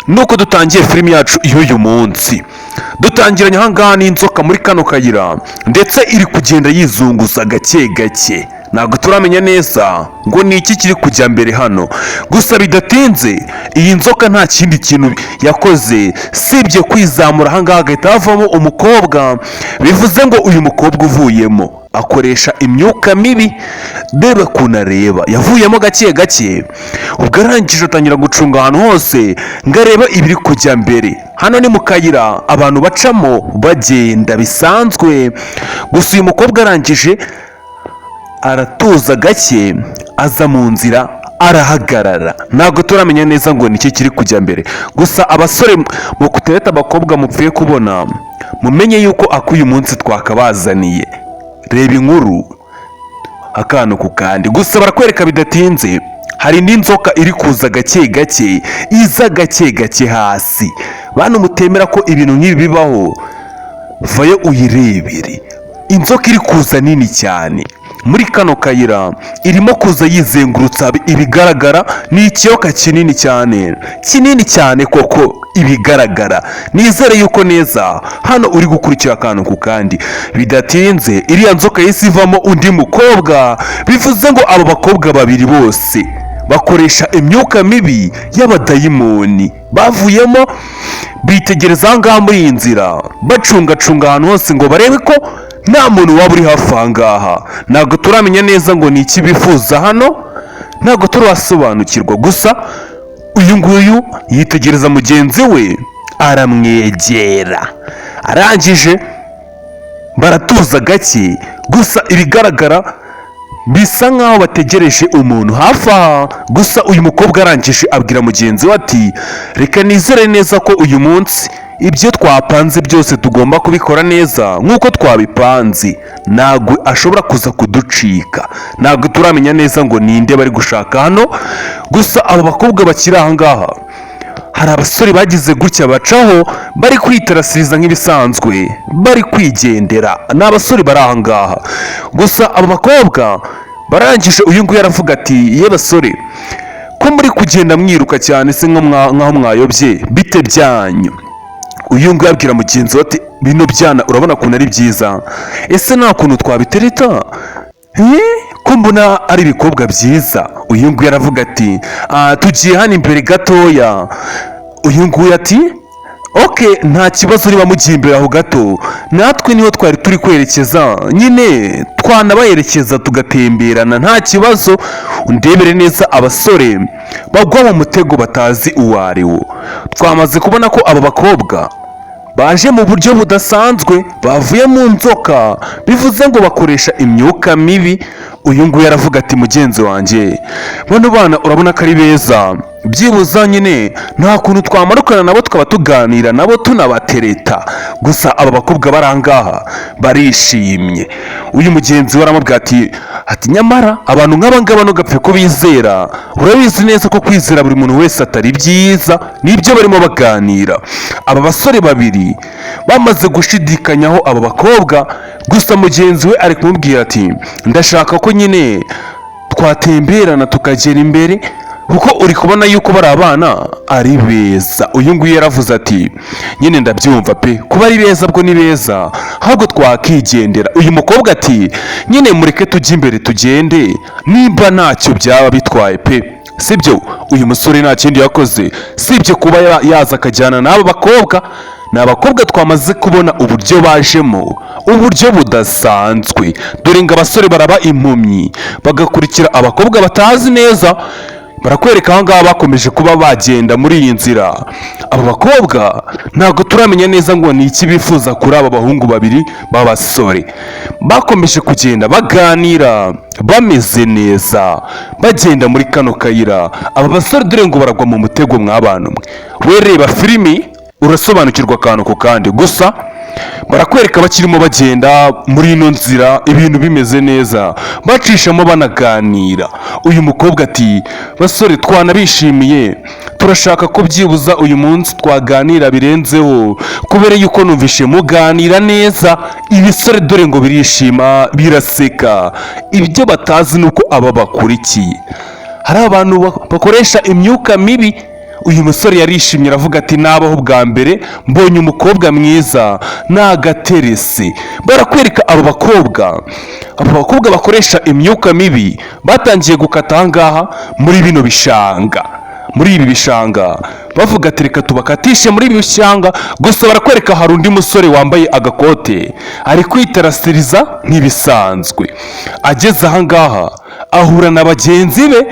nuko dutangiye filimi yacu y'uyu munsi. Dutangiranye ahangaha n'inzoka muri kano kayira ndetse iri kugenda yizunguza gake gake, ntabwo turamenya neza ngo ni iki kiri kujya mbere hano. Gusa bidatinze iyi nzoka nta kindi kintu yakoze sibye kwizamura ahangaha agahita havamo umukobwa. Bivuze ngo uyu mukobwa uvuyemo akoresha imyuka mibi. Reba ukuntu areba, yavuyemo gake gake, ubwo arangije atangira gucunga ahantu hose ngo arebe ibiri kujya mbere. Hano ni mu kayira abantu bacamo bagenda bisanzwe. Gusa uyu mukobwa arangije aratuza gake, aza mu nzira arahagarara. Ntabwo turamenya neza ngo ni iki kiri kujya mbere. Gusa abasore mu kutereta abakobwa mupfuye kubona, mumenye yuko akuyu munsi twakabazaniye. Reba inkuru akantu ku kandi. Gusa barakwereka bidatinze hari indi nzoka iri kuza gake gake, iza gake gake hasi. Bantu mutemera ko ibintu nk'ibi bibaho, vayo uyirebere. Inzoka iri kuza nini cyane muri kano kayira, irimo kuza yizengurutsa. Ibigaragara ni ikiyoka kinini cyane koko. Ibigaragara nizere yuko neza hano uri gukurikira akantu ku kandi. Bidatinze iriya nzoka yahise ivamo undi mukobwa. Bivuze ngo abo bakobwa babiri bose bakoresha imyuka mibi y'abadayimoni. Bavuyemo bitegereza ahangaha muri iyi nzira, bacungacunga ahantu hose ngo barebe ko nta muntu waba uri hafi ahangaha. Ntabwo turamenya neza ngo ni iki bifuza hano, ntabwo turasobanukirwa. Gusa uyu nguyu yitegereza mugenzi we, aramwegera, arangije baratuza gake. Gusa ibigaragara bisa nkaho bategereje umuntu hafi aha. Gusa uyu mukobwa arangije abwira mugenzi we ati reka nizere neza ko uyu munsi ibyo twapanze byose tugomba kubikora neza nk'uko twabipanze. Ntabwo ashobora kuza kuducika. Ntabwo turamenya neza ngo ninde bari gushaka hano. Gusa aba bakobwa bakiri ahangaha, hari abasore bagize gutya bacaho bari kwitarasiriza nk'ibisanzwe, bari kwigendera. Ni abasore bari ahangaha. Gusa aba bakobwa barangije uyu nguyu aravuga ati ye basore, ko muri kugenda mwiruka cyane se nk'aho mwayobye, bite byanyu? Uyu nguyu abwira mugenzi we ati bino byana urabona ukuntu ari byiza, ese nta kuntu twabitereta ko mbona ari ibikobwa byiza. Uyu nguyu aravuga ati tugiye hano imbere gatoya. Uyu nguyu ati oke, nta kibazo niba mugiye imbere aho gato, natwe niho twari turi kwerekeza, nyine twanabaherekeza tugatemberana, nta kibazo. Undebere neza abasore bagwa mu mutego batazi uwo ari wo. Twamaze kubona ko aba bakobwa baje mu buryo budasanzwe, bavuye mu nzoka. Bivuze ngo bakoresha imyuka mibi. Uyu nguyu aravuga ati mugenzi wanjye, bano bana urabona ko ari beza, byibuza nyine nta kuntu twamarukana nabo tukaba tuganira nabo tunabatereta. Gusa aba bakobwa barangaha barishimye. Uyu mugenzi we aramubwira ati nyamara abantu nk'aba ngaba ntugapfe ko bizera. Urabizi neza ko kwizera buri muntu wese atari byiza. Nibyo barimo baganira. Aba basore babiri bamaze gushidikanyaho aba bakobwa. Gusa mugenzi we ari kumubwira ati ndashaka ko nyine twatemberana tukagera imbere, kuko uri kubona yuko bari abana ari beza. Uyu nguyu yaravuze ati nyine ndabyumva pe, kuba ari beza bwo ni beza, ahubwo twakigendera. Uyu mukobwa ati nyine mureke tujye imbere tugende, nimba ntacyo byaba bitwaye pe, sibyo. Uyu musore nta kindi yakoze sibyo kuba yaza akajyana n'aba bakobwa. Ni abakobwa twamaze kubona uburyo bajemo, uburyo budasanzwe. Dore ngo abasore baraba impumyi bagakurikira abakobwa batazi neza. Barakwereka ahangaha bakomeje kuba bagenda muri iyi nzira. Aba bakobwa ntabwo turamenya neza ngo ni iki bifuza kuri aba bahungu babiri b'abasore. Bakomeje kugenda baganira bameze neza, bagenda muri kano kayira. Aba basore dore ngo baragwa mu mutego mw'abantu mwe. We reba filimi urasobanukirwa akantu ku kandi. Gusa barakwereka bakirimo bagenda muri ino nzira, ibintu bimeze neza, bacishamo banaganira. Uyu mukobwa ati basore twanabishimiye, turashaka ko byibuza uyu munsi twaganira birenzeho, kubera yuko numvishe muganira neza. Ibisore dore ngo birishima biraseka. Ibyo batazi nuko aba bakurikiye hari abantu bakoresha imyuka mibi. uyu musore yarishimye aravuga ati nabaho bwa mbere mbonye umukobwa mwiza nagaterese. Barakwereka abo bakobwa bakoresha imyuka mibi batangiye gukata ahangaha muri bino bishanga, muri ibi bishanga bavuga ati reka tubakatishe muri ibi bishanga. Gusa barakwereka hari undi musore wambaye agakote ari kwitarasiriza nk'ibisanzwe. Ageze ahangaha ahura na bagenzi be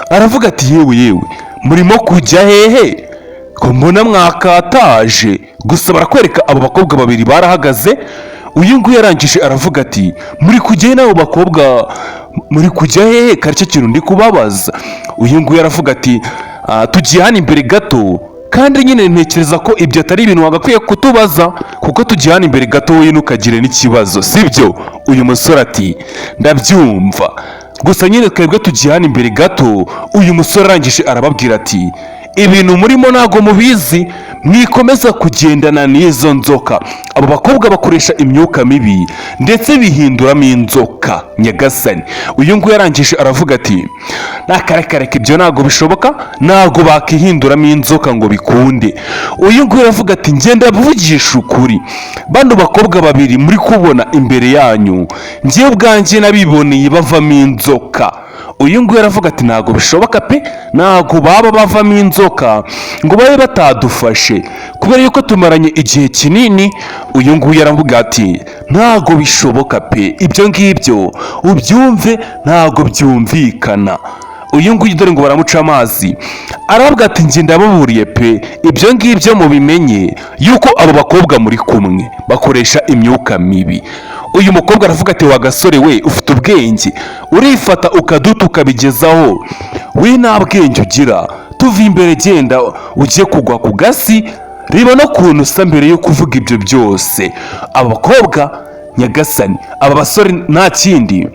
aravuga ati yewe murimo kujya hehe ko mbona mwakataje? Gusa barakwereka abo bakobwa babiri barahagaze. Uyu nguyu yarangije aravuga ati muri kujya n'abo bakobwa muri kujya hehe karicyo kintu ndi kubabaza. Uyu nguyu aravuga ati tugiye hano imbere gato, kandi nyine ntekereza ko ibyo atari ibintu wagakwiye kutubaza kuko tugiye hano imbere gato wowe ntukagire n'ikibazo, sibyo? Uyu musore ati ndabyumva, gusa nyine twebwe tugiye hano imbere gato. Uyu musore arangije arababwira ati ibintu murimo ntago mubizi, mwikomeza kugendana n'izo nzoka. Abo bakobwa bakoresha imyuka mibi ndetse bihinduramo inzoka nyagasani. Uyu nguyu yarangije aravuga ati nakarekareka ibyo ntago bishoboka, ntago bakihinduramo inzoka ngo bikunde. Uyu nguyu aravuga ati ngenda buvugisha ukuri, bano bakobwa babiri muri kubona imbere yanyu njyewe ubwanjye nabiboneye bavamo inzoka. Uyu nguyu aravuga ati ntago bishoboka pe, ntago baba bavamo inzoka ngo babe batadufashe kubera yuko tumaranye igihe kinini. Uyu nguyu aravuga ati ntago bishoboka pe, ibyo ngibyo ubyumve ntago byumvikana. Uyu nguyu dore ngo baramuca amazi aravuga ati njye ndababuriye pe, ibyo ngibyo mubimenye yuko abo bakobwa muri kumwe bakoresha imyuka mibi. Uyu mukobwa aravuga ati wa gasore we ufite ubwenge, urifata ukaduta ukabigezaho, we nta bwenge ugira, tuva imbere genda ujye kugwa ku gasi. Riba no kuntu usa mbere yo kuvuga ibyo byose. Aba bakobwa nyagasani, aba basore nta kindi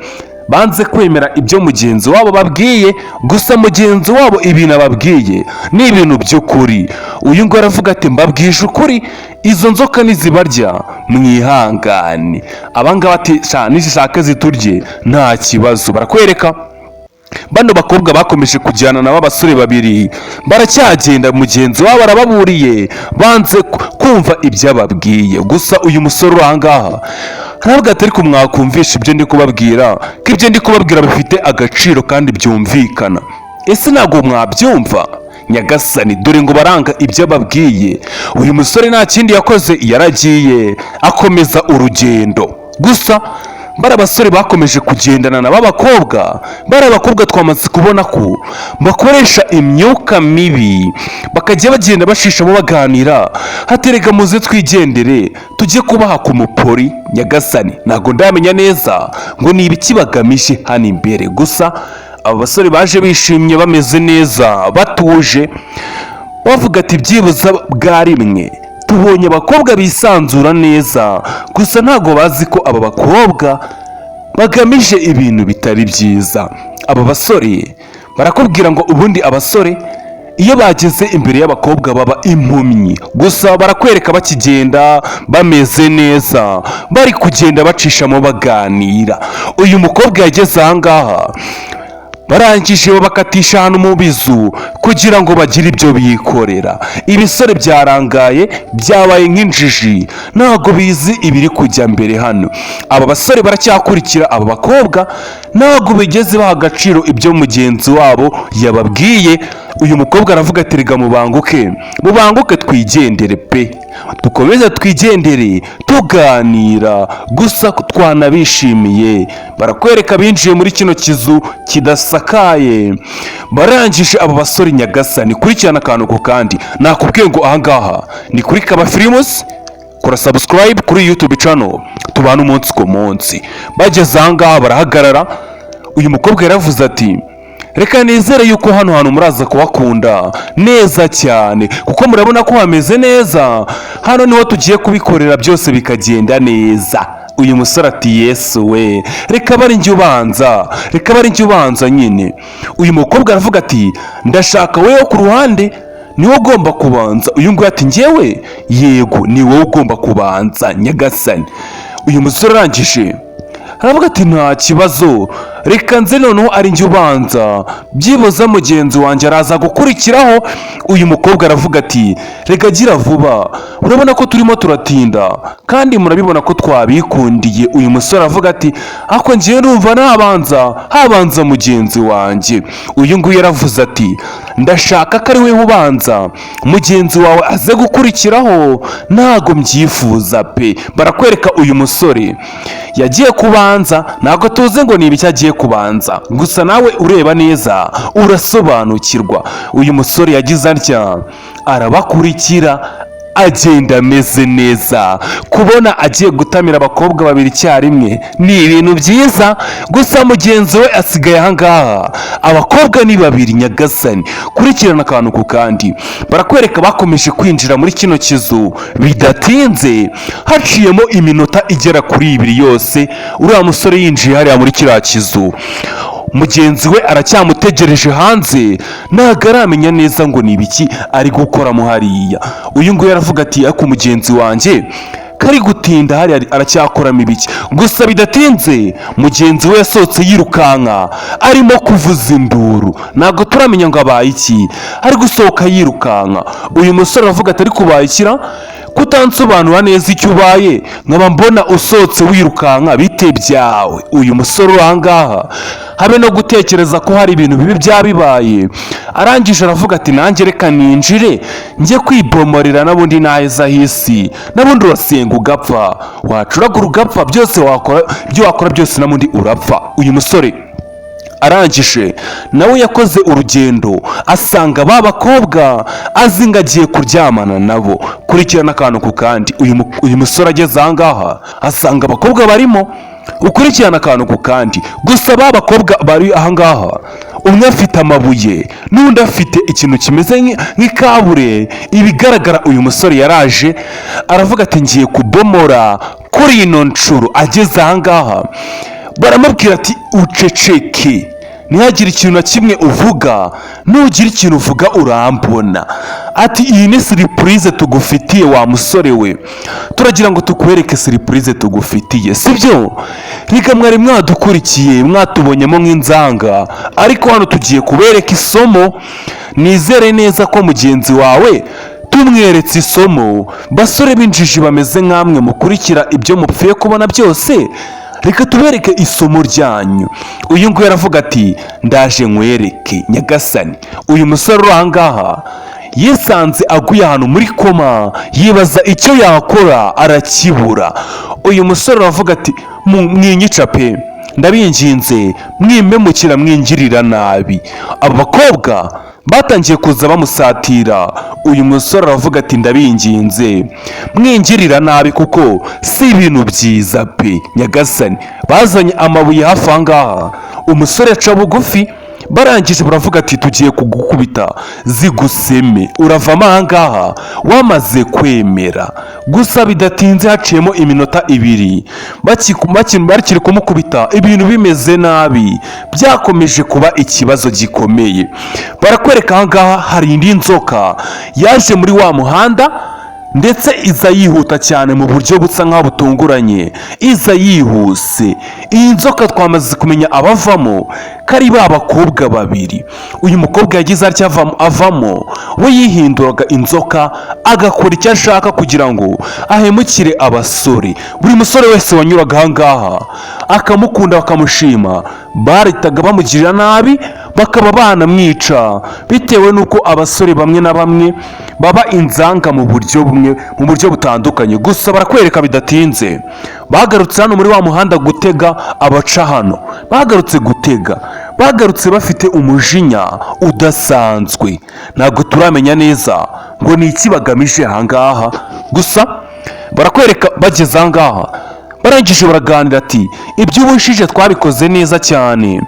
banze kwemera ibyo mugenzi wabo babwiye, gusa mugenzi wabo ibintu ababwiye ni ibintu by'ukuri. Uyu nguyu aravuga ati mbabwije ukuri, izo nzoka nizibarya mwihangane. Abangaba ati nizishaka ziturye nta kibazo. Barakwereka bano bakobwa bakomeje kujyana na basore babiri, baracyagenda mugenzi wabo arababuriye, banze kumva ibyo ababwiye. Gusa uyu musore uri ahangaha aravuga ati ariko mwakumvisha ibyo ndi kubabwira, ko ibyo ndi kubabwira bifite agaciro kandi byumvikana. Ese ntabwo mwabyumva nyagasani? Dore ngo baranga ibyo ababwiye. Uyu musore nta kindi yakoze, yaragiye akomeza urugendo. Gusa bari abasore bakomeje kugendana na b'abakobwa, bari abakobwa twamaze kubona ko bakoresha imyuka mibi, bakajya bagenda bashishamo baganira, haterega muze twigendere tujye kubaha ku mupori nyagasani. Ntabwo ndamenya neza ngo ni ibiki bagamije hano imbere. Gusa abo basore baje bishimye bameze neza batuje, bavuga ati byibuza bwa rimwe tubonye abakobwa bisanzura neza. Gusa ntago bazi ko aba bakobwa bagamije ibintu bitari byiza. Aba basore barakubwira ngo ubundi abasore iyo bageze imbere y'abakobwa baba impumyi. Gusa barakwereka bakigenda bameze neza, bari kugenda bacishamo baganira. Uyu mukobwa yageze ahangaha barangije babakatisha ahantu mu bizu kugira ngo bagire ibyo bikorera. Ibisore byarangaye byabaye nk'injiji, ntago bizi ibiri kujya mbere hano. Aba basore baracyakurikira aba bakobwa, ntago bigeze baha agaciro ibyo mugenzi wabo yababwiye. Uyu mukobwa aravuga ati rega mubanguke twigendere pe, dukomeze twigendere tuganira. Gusa twanabishimiye. Barakwereka binjiye muri kino kizu kidasakaye. Barangije abo basore nyagasani, kurikirana akantu ku kandi. Nakubwiye ngo ahangaha ni kuri Kaba Films, kora subscribe kuri YouTube channel, tubana umunsi ku munsi. Bageze ahangaha barahagarara. Uyu mukobwa yaravuze ati reka nizere yuko hano hantu muraza kuhakunda neza cyane, kuko murabona ko hameze neza. Hano niho tugiye kubikorera byose bikagenda neza. Uyu musore ati yesu we, reka bari njye ubanza nyine. Uyu mukobwa aravuga ati ndashaka wewe ku ruhande niwe ugomba kubanza. Uyu nguyu ati njyewe yego ni wowe ugomba kubanza nyagasani. Uyu musore arangije aravuga ati nta kibazo, reka nze noneho ari njye ubanza, byibuze mugenzi wanjye araza gukurikiraho. Uyu mukobwa aravuga ati reka gira vuba, urabona ko turimo turatinda kandi murabibona ko twabikundiye. Uyu musore aravuga ati ako ngiye numva habanza mugenzi wanjye. Uyu nguyu yaravuze ati ndashaka ko ari we ubanza, mugenzi wawe aze gukurikiraho, ntago mbyifuza pe. Barakwereka uyu musore yagiye kubanza, ntabwo tuzi ngo ni ibiki agiye kubanza, gusa nawe ureba neza urasobanukirwa. Uyu musore yagize atya arabakurikira, agenda ameze neza. Kubona agiye gutamira abakobwa babiri icyarimwe ni ibintu byiza, gusa mugenzi we asigaye ahangaha. Abakobwa ni babiri nyagasani, kurikirana akantu ku kandi. Barakwereka bakomeje kwinjira muri kino kizu bidatinze, haciyemo iminota igera kuri 2 yose uriya musore yinjiye hariya muri kiriya kizu. Mugenzi we aracyamutegereje hanze, ntabwo aramenya neza ngo ni ibiki ari gukoramo hariya. Uyu nguyu aravuga ati ako mugenzi wanjye kari gutinda hariya aracyakoramo ibiki. Gusa bidatinze mugenzi we yasohotse yirukanka arimo kuvuza induru, ntabwo turamenya ngo abaye iki, ari gusohoka yirukanka. Uyu musore aravuga ati ariko ubaye ikira, kutansobanura neza icyo ubaye, nkaba mbona usohotse wirukanka bite byawe. Uyu musore uri ahangaha habe no gutekereza ko hari ibintu bibi byabibaye, arangije aravuga ati nanjye reka ninjire njye kwibomorera, nabundi naheza hisi, nabundi urasenga ugapfa, wacuragura ugapfa, byose wakora byose nabundi urapfa. Uyu musore arangije nawe yakoze urugendo asanga ba bakobwa, azi ngo agiye kuryamana nabo. Kurikirana akantu ku kandi. Uyu musore ageze ahangaha asanga abakobwa barimo, ukurikirana akantu ku kandi. Gusa ba bakobwa bari ahangaha, umwe afite amabuye n'undi afite ikintu kimeze nk'ikabure. Ibigaragara uyu musore yaraje aravuga ati ngiye kubomora kuri ino nshuro. Ageze ahangaha baramubwira ati uceceke, ntihagire ikintu na kimwe uvuga, nugira ikintu uvuga urambona. Ati iyi ni surprise tugufitiye wa musore we, turagira ngo tukwereke surprise tugufitiye, sibyo? Reka mwari mwadukurikiye mwatubonyemo nk'inzanga, ariko hano tugiye kubereka isomo. Nizere neza ko mugenzi wawe tumweretse isomo. Basore b'injiji bameze nk'amwe mukurikira ibyo mupfuye kubona byose, reka tubereke isomo ryanyu. Uyu nguyu aravuga ati ndaje nkwereke nyagasani. Uyu musore uri ahangaha yisanze aguye ahantu muri koma, yibaza icyo yakora arakibura. Uyu musore aravuga ati mwinyica pe, ndabinginze mwimemukira, mwingirira nabi. Aba bakobwa batangiye kuza bamusatira. Uyu musore aravuga ati ndabinginze mwingirira nabi kuko si ibintu byiza pe nyagasani. Bazanye amabuye hafi ahangaha, umusore aca bugufi, barangije baravuga ati tugiye kugukubita ziguseme, uravamo ahangaha wamaze kwemera. Gusa bidatinze haciyemo iminota 2 bakiri kumukubita, ibintu bimeze nabi, byakomeje kuba ikibazo gikomeye. Barakwereka ahangaha hari indi nzoka yaje muri wa muhanda, ndetse iza yihuta cyane mu buryo busa nk'aho butunguranye, iza yihuse. Iyi nzoka twamaze kumenya abavamo ko ari ba bakobwa babiri. Uyu mukobwa yagize atya avamo, we yihinduraga inzoka agakora icyo ashaka kugira ngo ahemukire abasore. Buri musore wese wanyuraga ahangaha akamukunda bakamushima, baritaga bamugirira nabi, bakaba banamwica, bitewe n'uko abasore bamwe na bamwe baba inzanga mu buryo butandukanye. Gusa barakwereka bidatinze bagarutse hano muri wa muhanda gutega abaca hano, bagarutse bafite umujinya udasanzwe. Ntabwo turamenya neza ngo ni iki bagamije ahangaha, gusa barakwereka bageze ahangaha barangije baraganira ati iby'ubushize twabikoze neza cyane.